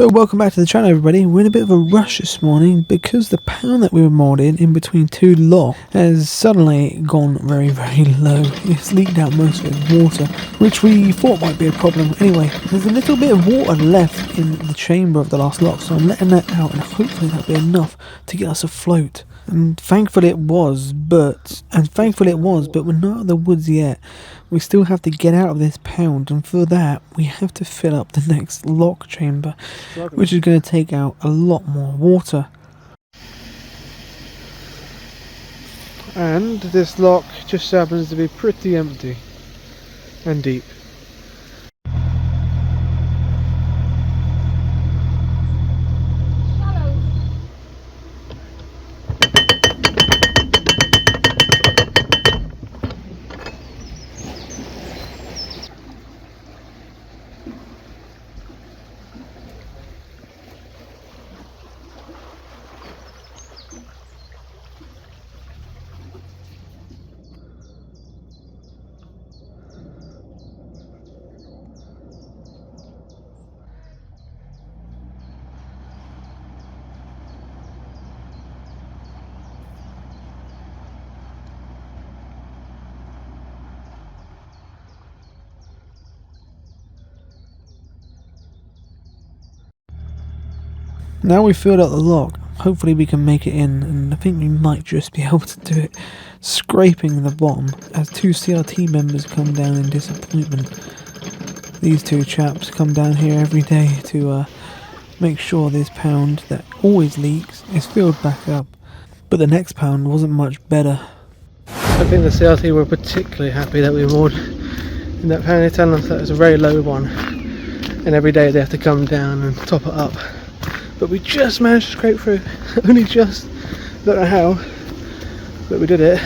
So welcome back to the channel, everybody. We're in a bit of a rush this morning because the pound that we were moored in between two locks has suddenly gone very low. It's leaked out most of its water, which we thought might be a problem. Anyway, there's a little bit of water left in the chamber of the last lock, so I'm letting that out and hopefully that'll be enough to get us afloat. And thankfully it was, but we're not out of the woods yet. We still have to get out of this pound, and for that we have to fill up the next lock chamber, which is going to take out a lot more water. And this lock just happens to be pretty empty and deep. Now we've filled out the lock, hopefully we can make it in, and I think we might just be able to do it, scraping the bottom as two CRT members come down in disappointment. These two chaps come down here every day to make sure this pound that always leaks is filled back up, but the next pound wasn't much better. I think the CRT were particularly happy that we moored in that pound. They're telling us that it's a very low one, and every day they have to come down and top it up. But we just managed to scrape through, only just, don't know how, but we did it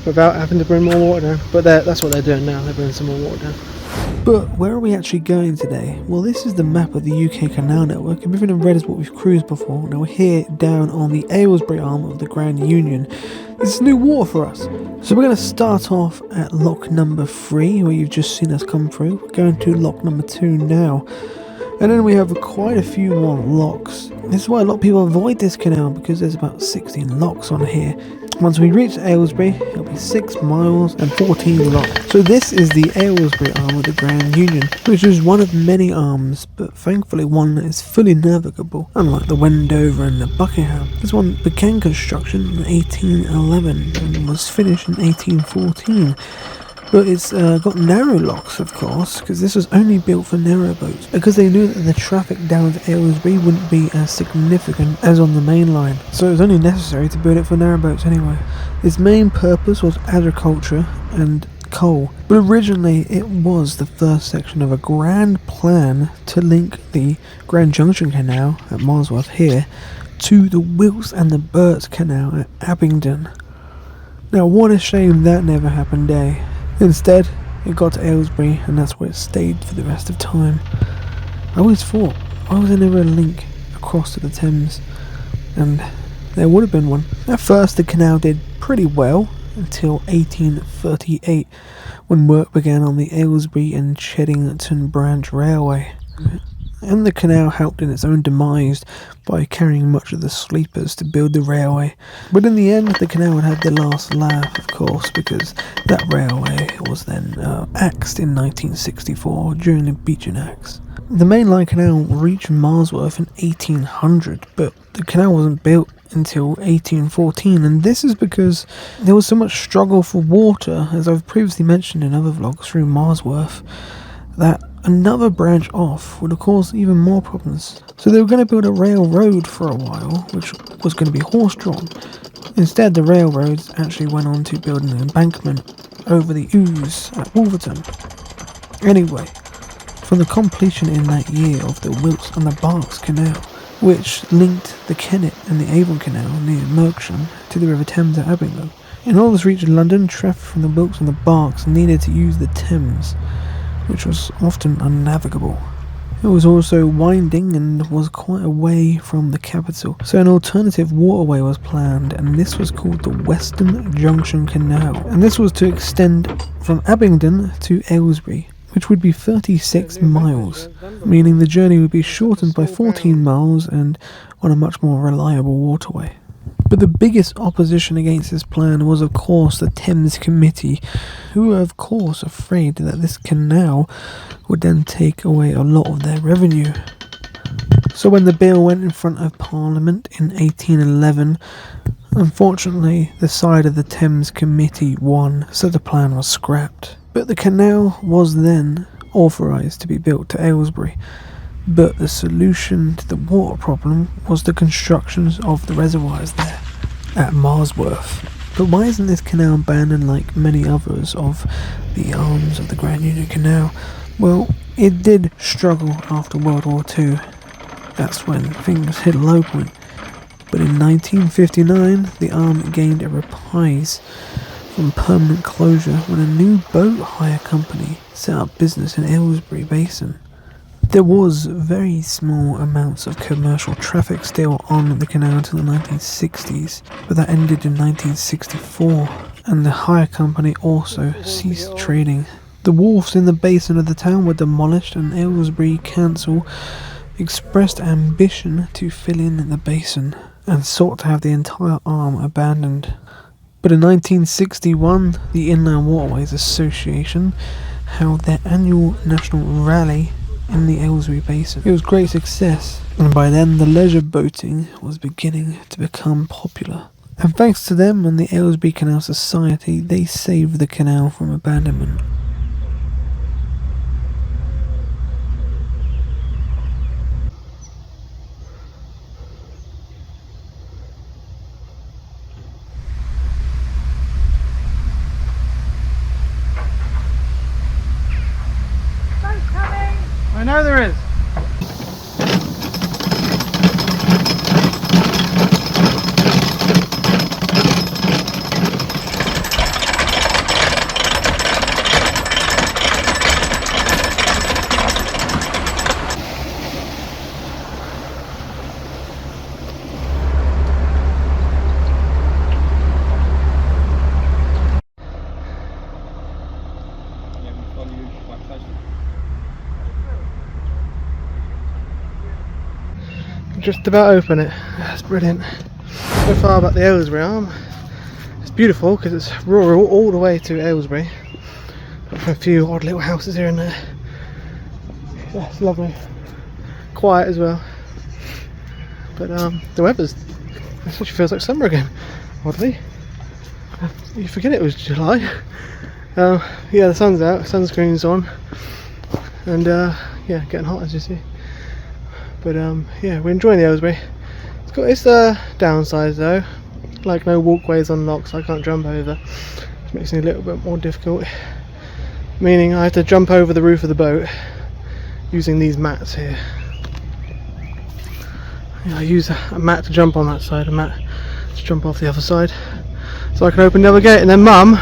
without having to bring more water down. But that's what they're doing now, they're bringing some more water down. But where are we actually going today? Well, this is the map of the UK Canal network, and everything in red is what we've cruised before. Now we're here down on the Aylesbury arm of the Grand Union. This is new water for us. So we're going to start off at lock number 3, where you've just seen us come through. We're going to lock number 2 now. And then we have quite a few more locks. This is why a lot of people avoid this canal, because there's about 16 locks on here. Once we reach Aylesbury, it'll be 6 miles and 14 locks. So this is the Aylesbury arm of the Grand Union, which is one of many arms, but thankfully one that is fully navigable, unlike the Wendover and the Buckingham. This one began construction in 1811 and was finished in 1814. But it's got narrow locks, of course, because this was only built for narrowboats, because they knew that the traffic down to Aylesbury wouldn't be as significant as on the main line, so it was only necessary to build it for narrowboats anyway. Its main purpose was agriculture and coal, but originally it was the first section of a grand plan to link the Grand Junction Canal at Marsworth here to the Wilkes and the Burts Canal at Abingdon. Now what a shame that never happened, eh? Instead, it got to Aylesbury, and that's where it stayed for the rest of time. I always thought, why was there never a link across to the Thames? And there would have been one. At first, the canal did pretty well until 1838, when work began on the Aylesbury and Cheddington Branch Railway. And the canal helped in its own demise by carrying much of the sleepers to build the railway. But in the end, the canal would have the last laugh, of course, because that railway was then axed in 1964 during the Beechen Axe. The mainline canal reached Marsworth in 1800, but the canal wasn't built until 1814, and this is because there was so much struggle for water, as I've previously mentioned in other vlogs, through Marsworth, that another branch off would have caused even more problems. So they were going to build a railroad for a while, which was going to be horse-drawn. Instead, the railroads actually went on to build an embankment over the Ouse at Wolverton. Anyway, from the completion in that year of the Wilkes and the Berks Canal, which linked the Kennet and the Avon Canal near Merksham to the River Thames at Abingdon. In order to reach London, traffic from the Wilkes and the Berks needed to use the Thames, which was often unnavigable. It was also winding and was quite away from the capital, so an alternative waterway was planned, and this was called the Western Junction Canal, and this was to extend from Abingdon to Aylesbury, which would be 36 miles, meaning the journey would be shortened by 14 miles and on a much more reliable waterway. But the biggest opposition against this plan was of course the Thames Committee, who were of course afraid that this canal would then take away a lot of their revenue. So when the bill went in front of Parliament in 1811, unfortunately the side of the Thames Committee won, so the plan was scrapped. But the canal was then authorised to be built to Aylesbury. But the solution to the water problem was the construction of the reservoirs there at Marsworth. But why isn't this canal abandoned like many others of the arms of the Grand Union Canal? Well, it did struggle after World War II. That's when things hit a low point. But in 1959, the arm gained a reprise from permanent closure when a new boat hire company set up business in Aylesbury Basin. There was very small amounts of commercial traffic still on the canal until the 1960s, but that ended in 1964, and the hire company also ceased trading. The wharves in the basin of the town were demolished, and Aylesbury Council expressed ambition to fill in the basin and sought to have the entire arm abandoned. But in 1961, the Inland Waterways Association held their annual national rally in the Aylesbury Basin. It was a great success, and by then the leisure boating was beginning to become popular. And thanks to them and the Aylesbury Canal Society, they saved the canal from abandonment. I know there is. Just about open it. That's brilliant. So far about the Aylesbury arm. It's beautiful because it's rural all the way to Aylesbury. Got a few odd little houses here and there. Yeah, it's lovely. Quiet as well. But the weather's, it actually feels like summer again, oddly. You forget it was July. Yeah, the sun's out, sunscreen's on. And yeah, getting hot as you see. But yeah, we're enjoying the Aylesbury. It's got its downsides though, like no walkways on locks, I can't jump over, which makes it a little bit more difficult. Meaning I have to jump over the roof of the boat using these mats here. Yeah, I use a mat to jump on that side, a mat to jump off the other side, so I can open the other gate. And then Mum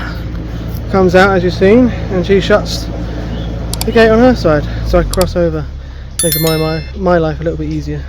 comes out, as you've seen, and she shuts the gate on her side, so I can cross over, making my life a little bit easier.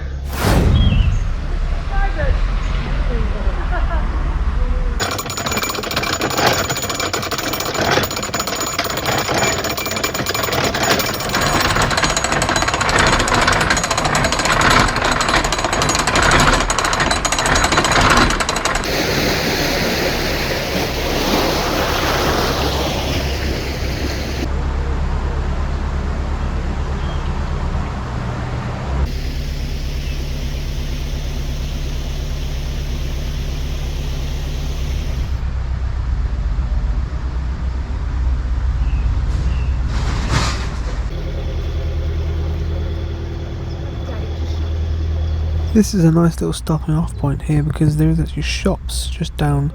This is a nice little stopping off point here because there is actually shops just down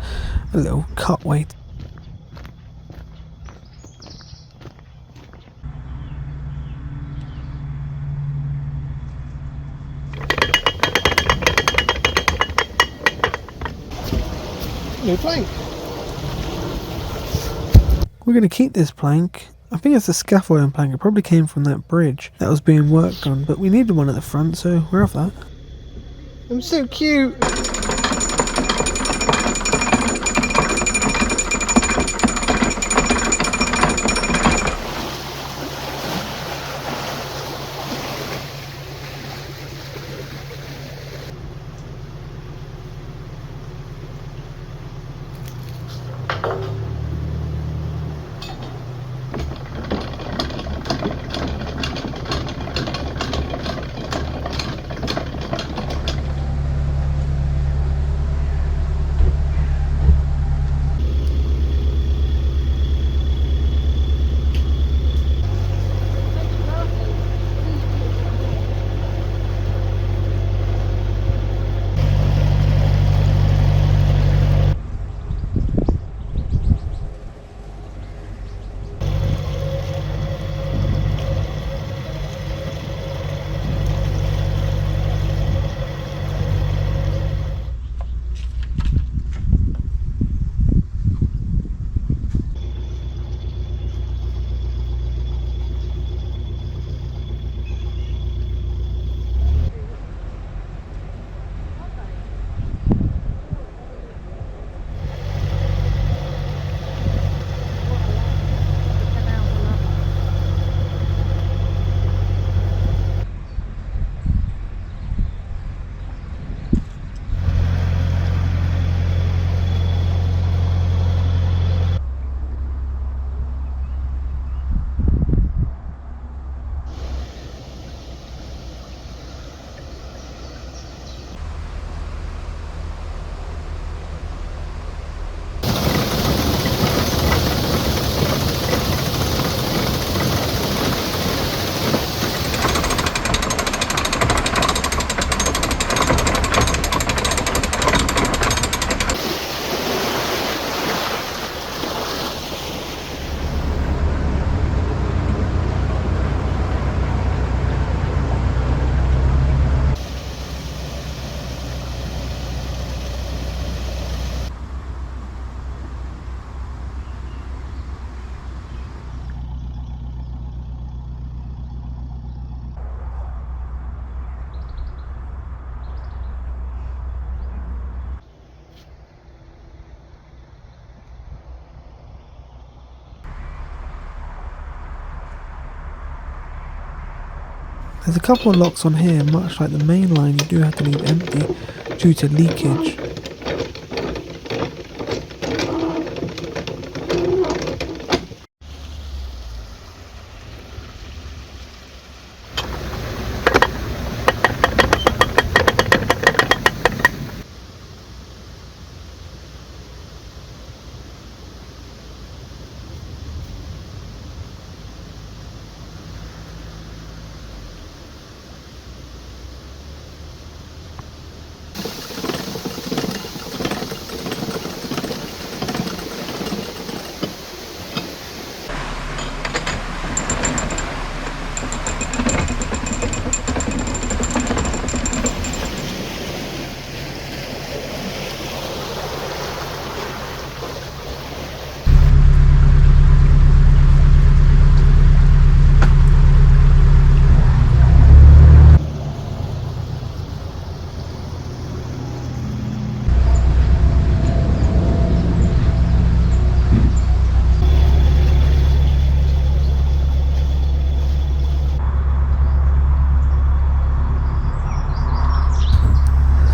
a little cutway. New plank. We're going to keep this plank. I think it's a scaffolding plank. It probably came from that bridge that was being worked on, but we needed one at the front, so we're off that. I'm so cute. There's a couple of locks on here, much like the main line you do have to leave empty due to leakage.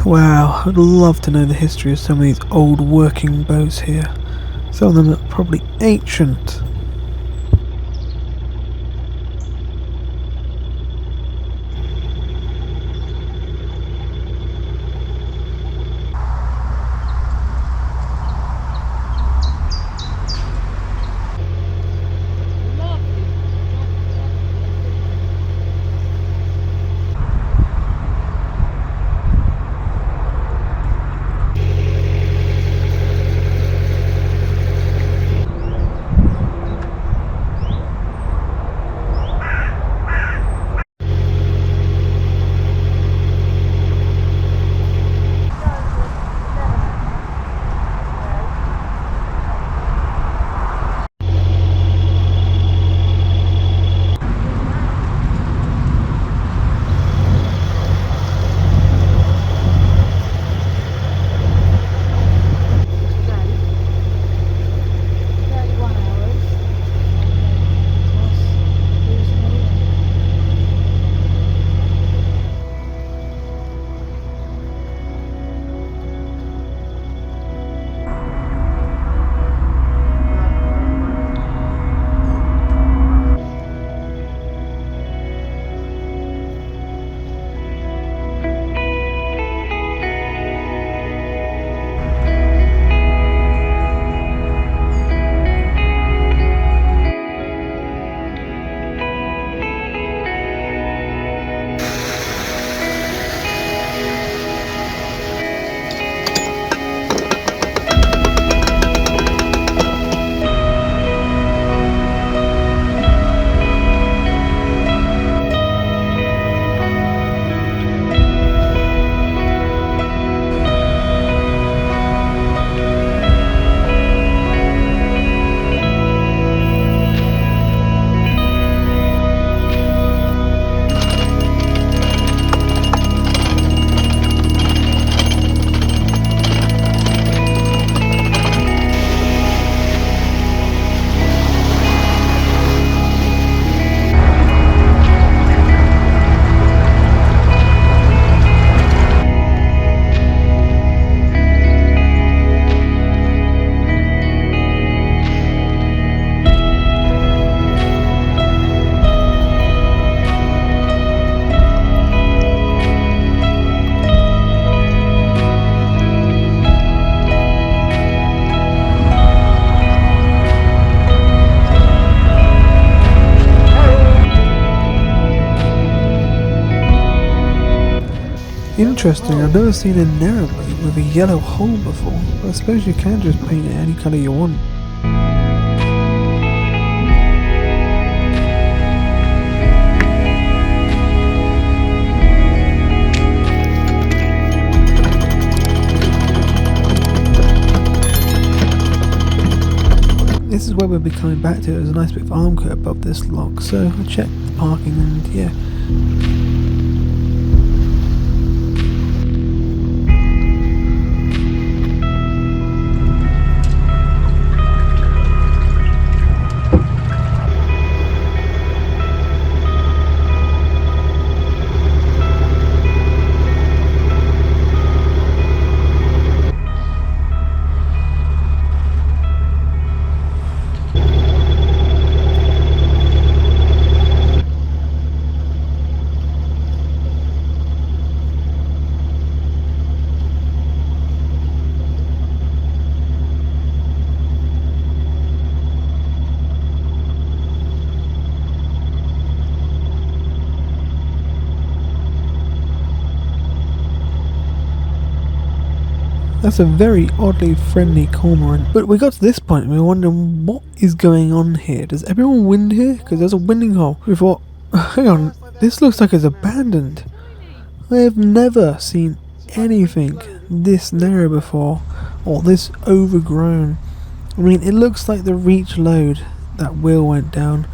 Wow, I'd love to know the history of some of these old working boats here. Some of them are probably ancient. Interesting, I've never seen a narrowboat with a yellow hull before, but I suppose you can just paint it any colour you want. This is where we'll be coming back to. There's a nice bit of arm cut above this lock, so I'll check the parking and yeah. That's a very oddly friendly cormorant. But we got to this point and we were wondering what is going on here. Does everyone wind here? Because there's a winding hole. We thought, hang on, this looks like it's abandoned. I have never seen anything this narrow before, or this overgrown. I mean, it looks like the reach load that Will went down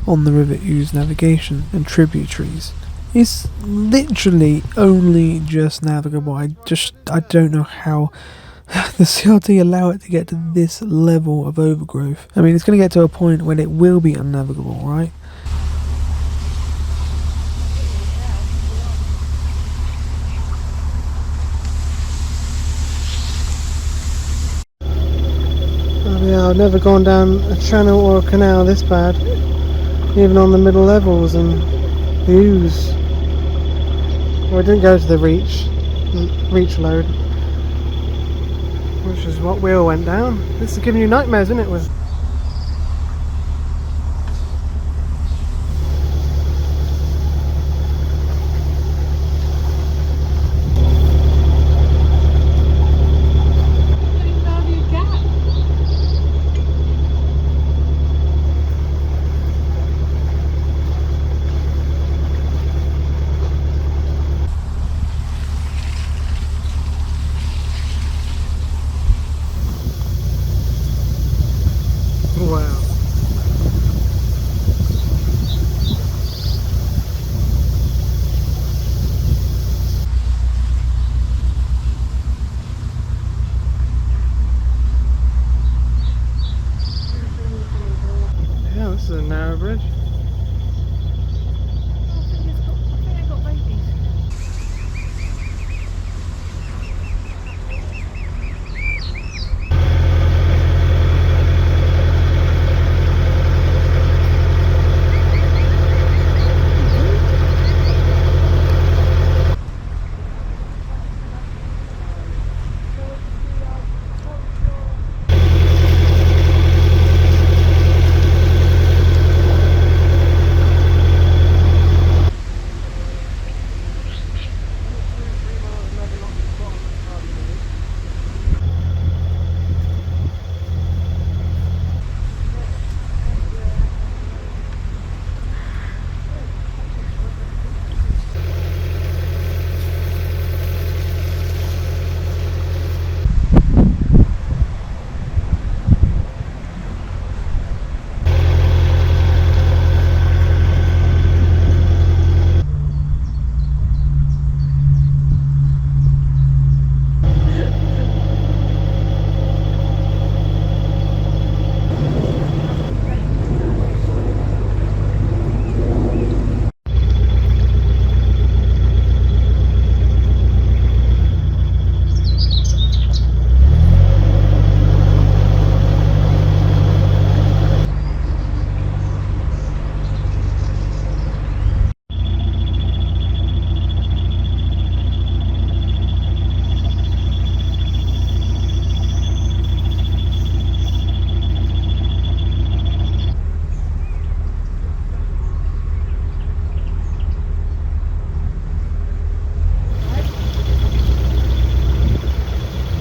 on the River Ouse navigation and tributaries. It's literally only just navigable. I don't know how the CRT allow it to get to this level of overgrowth. I mean, it's going to get to a point when it will be unnavigable, right? Oh yeah, I've never gone down a channel or a canal this bad, even on the middle levels and the Ouse. Well, I didn't go to the reach load, which is what we all went down. This is giving you nightmares, isn't it? With wow. Yeah, this is a narrow bridge.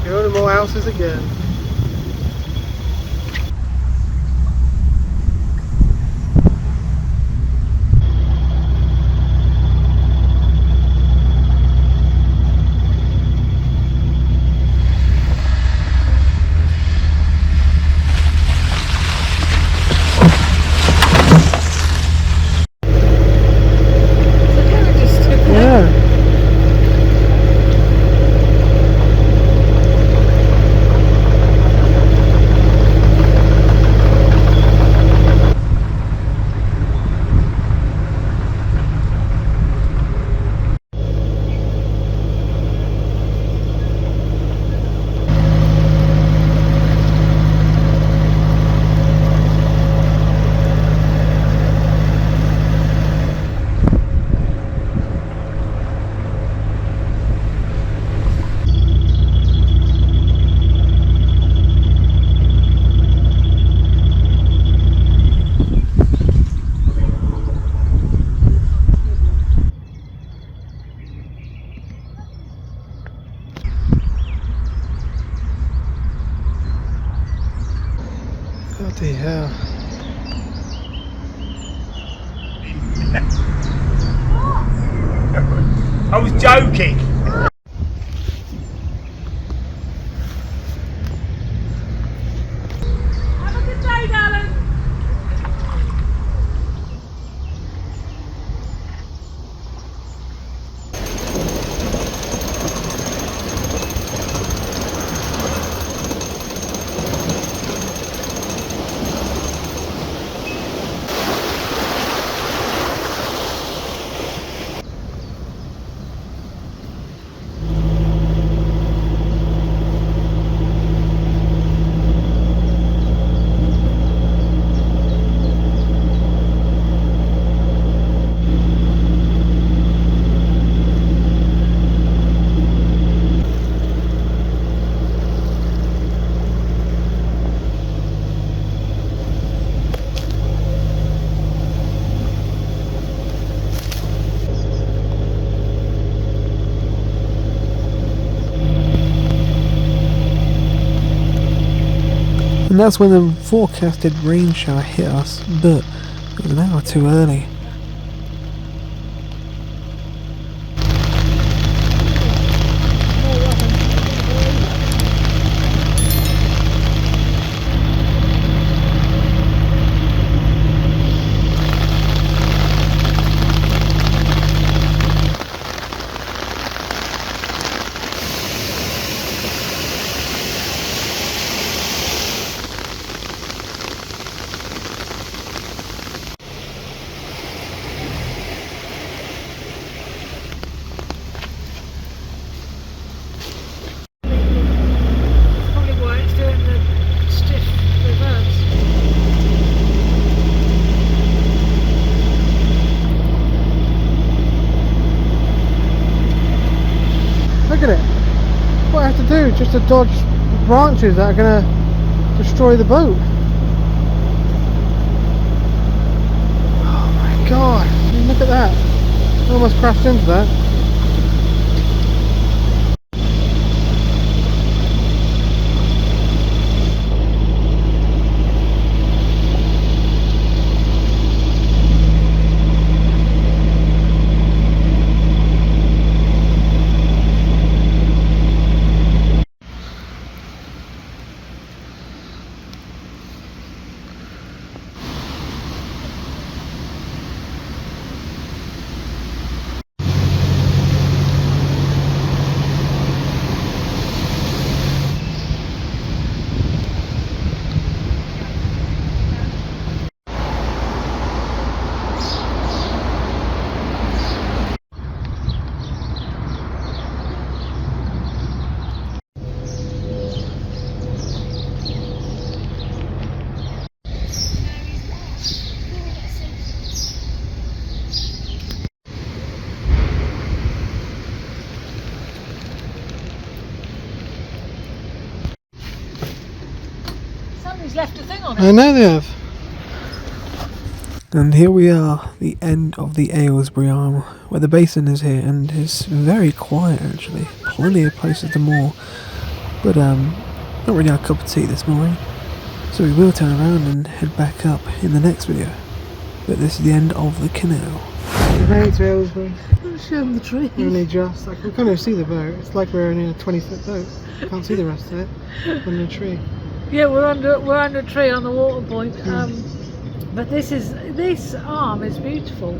Go to more houses again. Bloody hell. I was joking. Have a good day, darling. And that's when the forecasted rain shower hit us, but it was an hour too early. Probably why it's doing the stiff reverse. Look at it. What I have to do just to dodge the branches that are going to destroy the boat. Oh my god. I mean, look at that. I almost crashed into that. Somebody's left a thing on it. I know they have. And here we are, the end of the Aylesbury arm, where the basin is here, and it's very quiet actually. Plenty of places to moor, but not really our cup of tea this morning. So we will turn around and head back up in the next video. But this is the end of the canal. We made it to Aylesbury. Show them the tree. Only just. Like, we can't even see the boat. It's like we're in a 20-foot boat. Can't see the rest of it. Under a tree. Yeah, we're under a tree on the water point. But this arm is beautiful.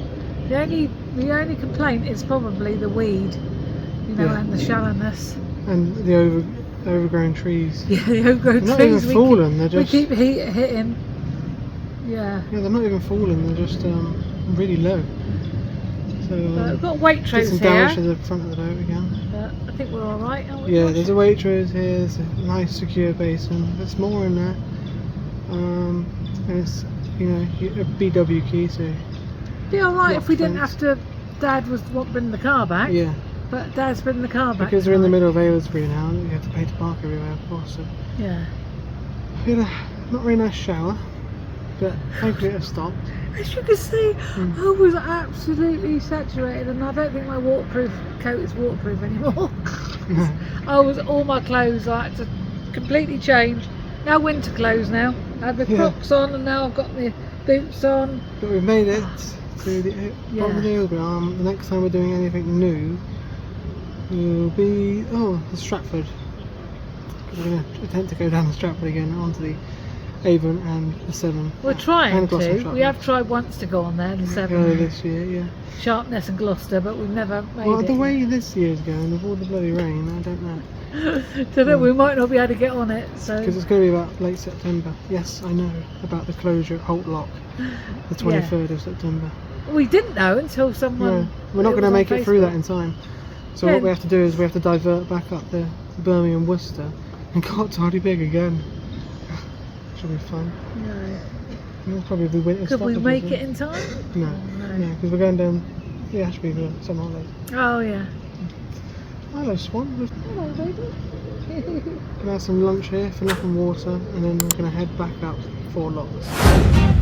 The only complaint is probably the weed, you know, Yeah. and the shallowness. And the overgrown trees. Yeah, the overgrown They're not trees. even fallen, they're just... We keep hitting. Yeah. Yeah, they're not even fallen, they're just really low. So We've got Waitrose some here, damage to the front of the boat again. but I think we're all right, aren't we? Yeah, Josh? there's a Waitrose here, there's a nice secure basin. There's more in there. And it's, you know, a BW key, so... Be all right Lock if we didn't fence. have to. Dad was bringing the car back. Yeah, But Dad's bringing the car back. because we're in the tonight. middle of Aylesbury now, you have to pay to park everywhere, of course. So Yeah. we had a not very nice shower, but thankfully it stopped. As you can see, I was absolutely saturated, and I don't think my waterproof coat is waterproof anymore. No. All my clothes I had to completely change. Now winter clothes now. I had the Yeah. Crocs on and now I've got my boots on. But we've made it to the bottom of the Yeah. Aylesbury Arm. The next time we're doing anything new will be the Stratford. We're going to attempt to go down the Stratford again onto the Avon and the Severn. We're trying and Gloucester to. Stratford. We have tried once to go on there, the Earlier Severn, this year, yeah. Sharpness and Gloucester, but we've never made Well, it. the way this year's going, with all the bloody rain, I don't know. So that we might not be able to get on it. So Because it's going to be about late September. Yes, I know about the closure at Holt Lock, the 23rd of September. we didn't know until someone. No, we're not going to make it through that in time. So Yeah. what we have to do is we have to divert back up the Birmingham Worcester and got Tardy Big again. Should be fun. No. It'll probably be winter Could we stoppages, make won't it in time? No, No. because we're going down the Ashby for summer holidays. Oh yeah. Hello, Swan. Hello, baby. We're going to have some lunch here, fill up on water, and then we're going to head back up 4 locks.